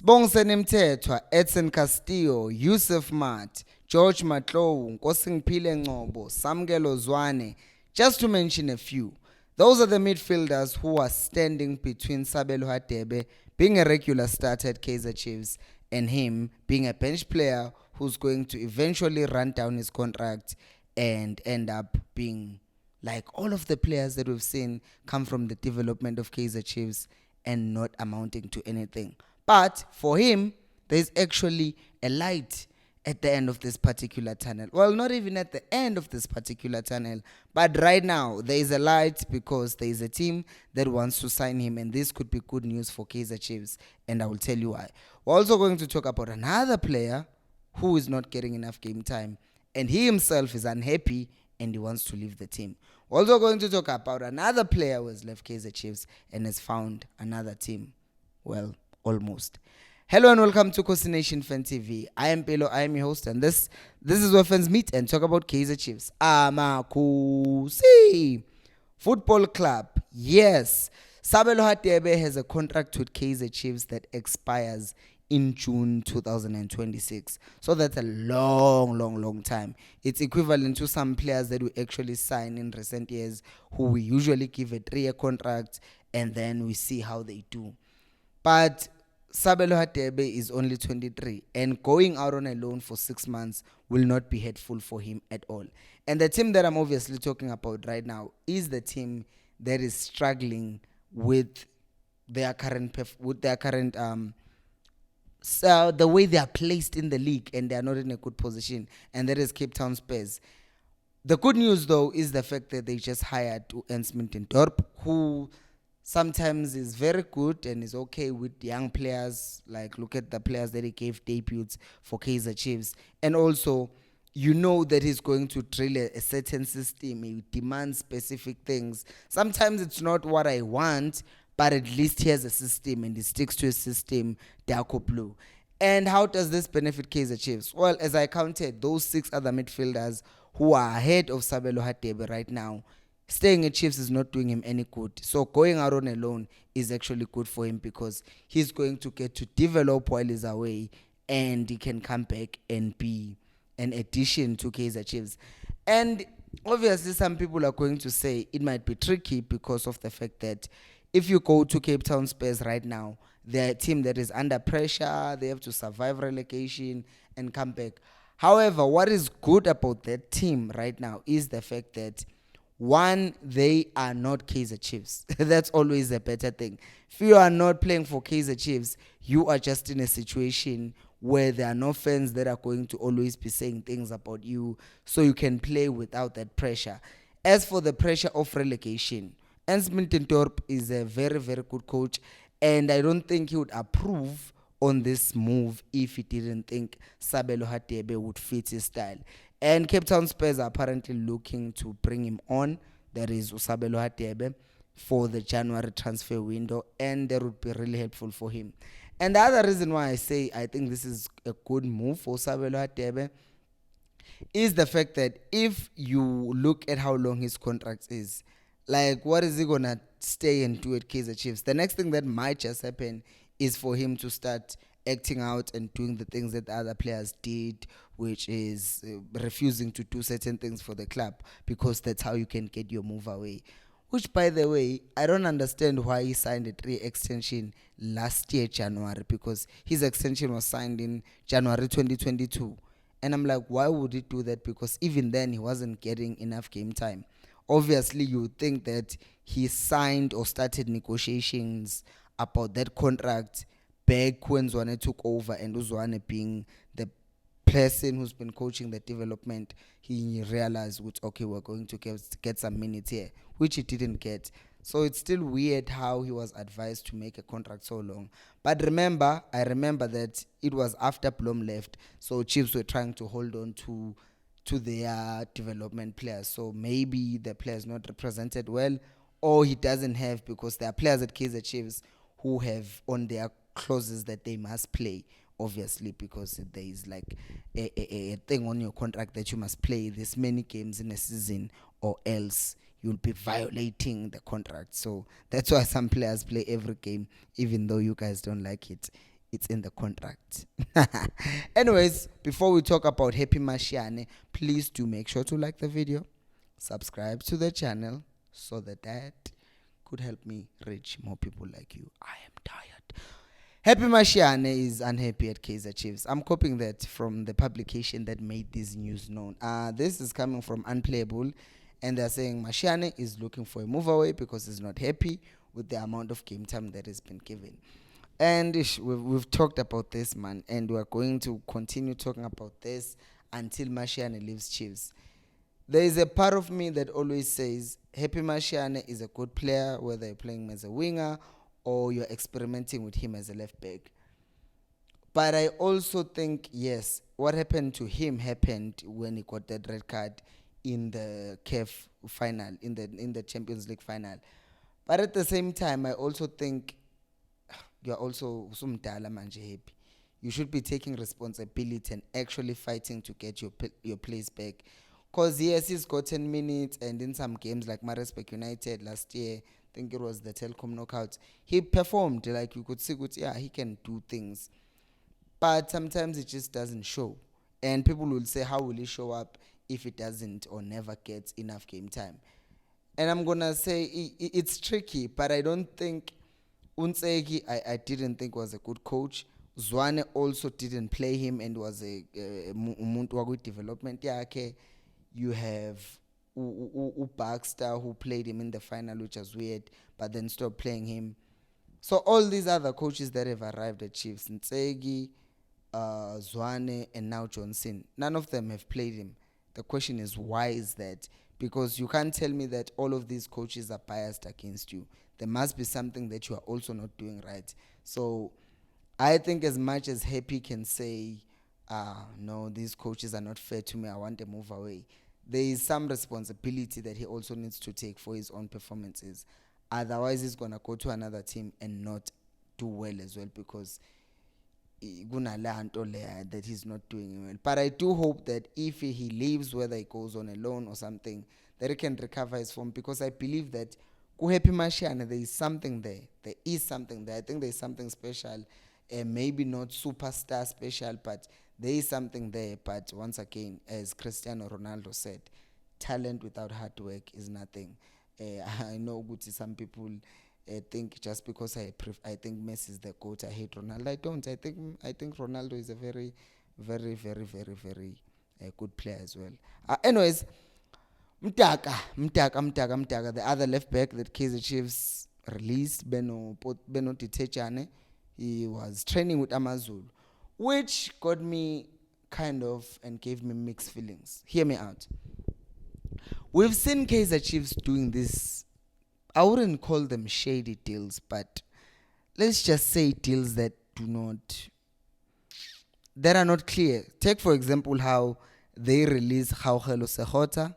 Sibongiseni Mthethwa, Edson Castillo, Yusuf Mat, George Matlow, Nkosingiphile Ngcobo, Samkelo Zwane, just to mention a few. Those are the midfielders who are standing between Sabelo Radebe being a regular starter at Kaizer Chiefs and him being a bench player who's going to eventually run down his contract and end up being like all of the players that we've seen come from the development of Kaizer Chiefs and not amounting to anything. But for him, there's actually a light at the end of this particular tunnel. Well, not even at the end of this particular tunnel, but right now there is a light because there is a team that wants to sign him, and this could be good news for Kaizer Chiefs, and I will tell you why. We're also going to talk about another player who is not getting enough game time, and he himself is unhappy and he wants to leave the team. We're also going to talk about another player who has left Kaizer Chiefs and has found another team. Well, almost. Hello and welcome to Kosi Nation Fan TV. I am Pelo, I am your host, and this is where fans meet and talk about Kaizer Chiefs. Amakusi Football Club. Yes, Sabelo Radebe has a contract with Kaizer Chiefs that expires in June 2026. So that's a long time. It's equivalent to some players that we actually sign in recent years who we usually give a 3-year contract and then we see how they do. But Sabelo Radebe is only 23 and going out on a loan for 6 months will not be helpful for him at all. And the team that I'm obviously talking about right now is the team that is struggling with their current so the way they are placed in the league and they are not in a good position, and that is Capet Town Spurs. The good news though is the fact that they just hired Ernst Middendorp, who sometimes is very good and is okay with young players. Like, look at the players that he gave debuts for Kaizer Chiefs. And also, you know that he's going to drill a certain system. He demands specific things. Sometimes it's not what I want, but at least he has a system and he sticks to his system, Darko Blue. And how does this benefit Kaizer Chiefs? Well, as I counted, those 6 other midfielders who are ahead of Sabelo Radebe right now, staying at Chiefs is not doing him any good. So going out on a loan is actually good for him because he's going to get to develop while he's away and he can come back and be an addition to Kaizer Chiefs. And obviously some people are going to say it might be tricky because of the fact that if you go to Capet Town Spurs right now, they're a team that is under pressure. They have to survive relegation and come back. However, what is good about that team right now is the fact that, one, they are not Kaizer Chiefs. That's always a better thing. If you are not playing for Kaizer Chiefs, you are just in a situation where there are no fans that are going to always be saying things about you, so you can play without that pressure. As for the pressure of relegation, Ernst Middendorp is a very good coach, and I don't think he would approve on this move if he didn't think Sabelo Radebe would fit his style. And Capet Town Spurs are apparently looking to bring him on. There is Sabelo Radebe for the January transfer window, and that would be really helpful for him. And the other reason why I say I think this is a good move for Sabelo Radebe is the fact that if you look at how long his contract is, like, what is he going to stay and do at Kaizer Chiefs? The next thing that might just happen is for him to start acting out and doing the things that the other players did, which is refusing to do certain things for the club because that's how you can get your move away. Which, by the way, I don't understand why he signed a 3 extension last year, January, because his extension was signed in January 2022. And I'm like, why would he do that? Because even then, he wasn't getting enough game time. Obviously, you would think that he signed or started negotiations about that contract back when Zwane took over, and Zwane being the person who's been coaching the development, he realized, okay, we're going to get some minutes here, which he didn't get. So it's still weird how he was advised to make a contract so long. But I remember that it was after Blom left, so Chiefs were trying to hold on to their development players. So maybe the player is not represented well, or he doesn't have, because there are players at Kaizer Chiefs who have on their clauses that they must play, obviously, because there is like a thing on your contract that you must play this many games in a season or else you'll be violating the contract. So that's why some players play every game, even though you guys don't like it. It's in the contract. Anyways, before we talk about Happy Mashiane, please do make sure to like the video, subscribe to the channel so that could help me reach more people like you. I am tired. Happy Mashiane is unhappy at Kaizer Chiefs. I'm copying that from the publication that made this news known. This is coming from Unplayable, and they're saying Mashiane is looking for a move away because he's not happy with the amount of game time that has been given. And we've talked about this, man, and we're going to continue talking about this until Mashiane leaves Chiefs. There is a part of me that always says Happy Mashiane is a good player, whether you're playing him as a winger or you're experimenting with him as a left back. But I also think, yes, what happened to him happened when he got that red card in the CAF final, in the Champions League final. But at the same time, I also think you're also sumdala manje happy. You should be taking responsibility and actually fighting to get your place back. Because yes, he's gotten minutes, and in some games like Maresbeck United last year, I think it was the Telkom knockouts, he performed. Like you could see, yeah, he can do things. But sometimes it just doesn't show. And people will say, how will he show up if he doesn't or never gets enough game time? And I'm going to say it's tricky, but I don't think Unsegi, I didn't think was a good coach. Zwane also didn't play him and was a umuntu waku development yakhe. You have Baxter who played him in the final, which was weird, but then stopped playing him. So all these other coaches that have arrived at Chiefs, Nsegi, Zwane, and now Johnson, none of them have played him. The question is, why is that? Because you can't tell me that all of these coaches are biased against you. There must be something that you are also not doing right. So I think as much as Happy can say, no, these coaches are not fair to me, I want to move away, there is some responsibility that he also needs to take for his own performances. Otherwise, he's going to go to another team and not do well as well, because that he's not doing well. But I do hope that if he leaves, whether he goes on a loan or something, that he can recover his form, because I believe that Happy Mashiane, there is something there. There is something there. I think there is something special. Maybe not superstar special, but there is something there. But once again, as Cristiano Ronaldo said, talent without hard work is nothing. I know some people think just because I think Messi is the GOAT, I hate Ronaldo. I don't. I think Ronaldo is a very, very, very, very, very good player as well. Anyways, Mtaka, the other left back that Kaizer Chiefs released, Beno Titechane, he was training with Amazulu, which got me kind of and gave me mixed feelings. Hear me out. We've seen Kaizer Chiefs doing this, I wouldn't call them shady deals, but let's just say deals that are not clear. Take for example how they release Gaugelo Segota,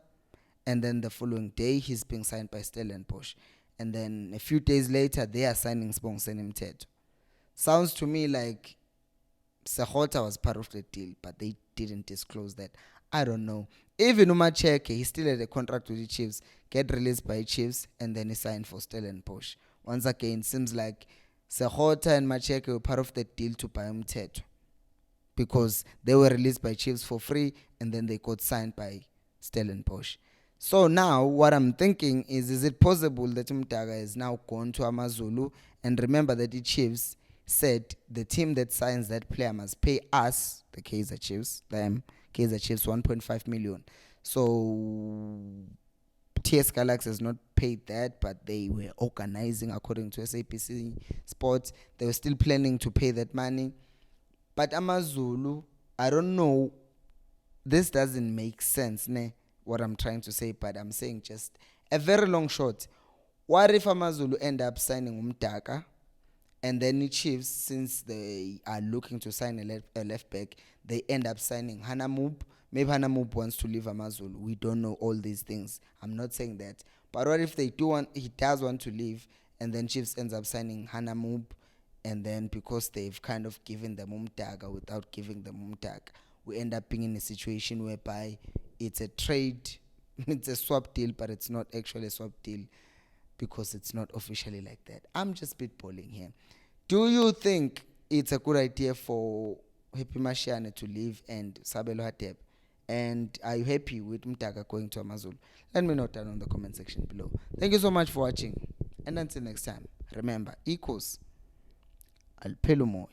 and then the following day he's being signed by Stellenbosch, and then a few days later they are signing Sibongiseni Mteto. Sounds to me like Segota was part of the deal, but they didn't disclose that. I don't know. Even Umacheke, he still had a contract with the Chiefs, get released by Chiefs, and then he signed for Stellenbosch. Once again, seems like Segota and Macheke were part of the deal to buy Mteto, because they were released by Chiefs for free, and then they got signed by Stellenbosch. So now what I'm thinking is it possible that Umtaga is now gone to Amazulu? And remember that the Chiefs said the team that signs that player must pay us, the Kaizer Chiefs, Kaizer Chiefs, 1.5 million. So TS Galaxy has not paid that, but they were organizing according to SAPC Sports. They were still planning to pay that money. But Amazulu, I don't know. This doesn't make sense, what I'm trying to say, but I'm saying just a very long shot. What if Amazulu end up signing Umdaka, and then the Chiefs, since they are looking to sign a left back, they end up signing Hanamub? Maybe Hanamub wants to leave Amazulu. We don't know all these things. I'm not saying that. But what if he does want to leave, and then Chiefs ends up signing Hanamub, and then because they've kind of given them Umdaka without giving them Umdaka, we end up being in a situation whereby it's a trade, it's a swap deal, but it's not actually a swap deal because it's not officially like that. I'm just spitballing here. Do you think it's a good idea for Happy Mashiane to leave and Sabelo Radebe? And are you happy with Mtaka going to Amazulu? Let me know down on the comment section below. Thank you so much for watching. And until next time, remember, equals Alpelumoy.